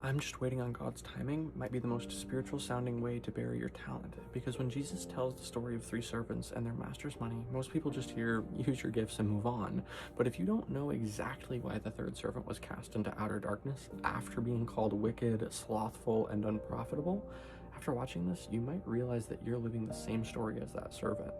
I'm just waiting on God's timing might be the most spiritual sounding way to bury your talent, because when Jesus tells the story of three servants and their master's money, most people just hear, use your gifts and move on. But if you don't know exactly why the third servant was cast into outer darkness after being called wicked, slothful, and unprofitable, after watching this, you might realize that you're living the same story as that servant.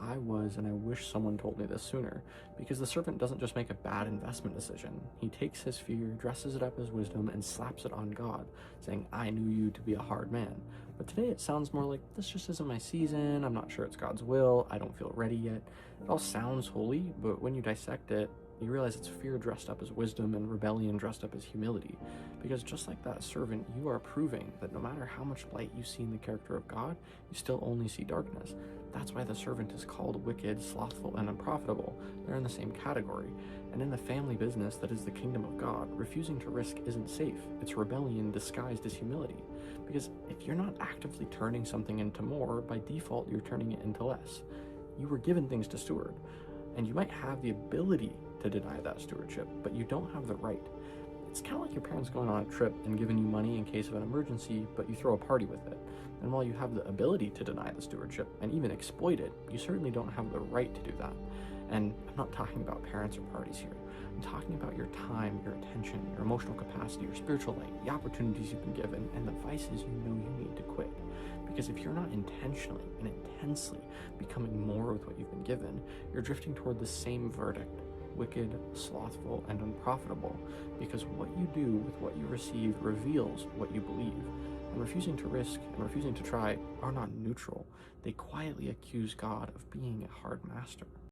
I was, and I wish someone told me this sooner, because the servant doesn't just make a bad investment decision. He takes his fear, dresses it up as wisdom, and slaps it on God, saying, I knew you to be a hard man. But today it sounds more like, this just isn't my season, I'm not sure it's God's will, I don't feel ready yet. It all sounds holy, but when you dissect it, you realize it's fear dressed up as wisdom and rebellion dressed up as humility. Because just like that servant, you are proving that no matter how much light you see in the character of God, you still only see darkness. That's why the servant is called wicked, slothful, and unprofitable. They're in the same category. And in the family business that is the kingdom of God, refusing to risk isn't safe. It's rebellion disguised as humility. Because if you're not actively turning something into more, by default you're turning it into less. You were given things to steward, and you might have the ability to deny that stewardship, but you don't have the right. It's kind of like your parents going on a trip and giving you money in case of an emergency, but you throw a party with it. And while you have the ability to deny the stewardship and even exploit it, you certainly don't have the right to do that. And I'm not talking about parents or parties here. I'm talking about your time, your attention, your emotional capacity, your spiritual light, the opportunities you've been given, and the vices you know you need to quit. Because if you're not intentionally and intensely becoming more with what you've been given, you're drifting toward the same verdict: wicked, slothful, and unprofitable, because what you do with what you receive reveals what you believe. And refusing to risk and refusing to try are not neutral. They quietly accuse God of being a hard master.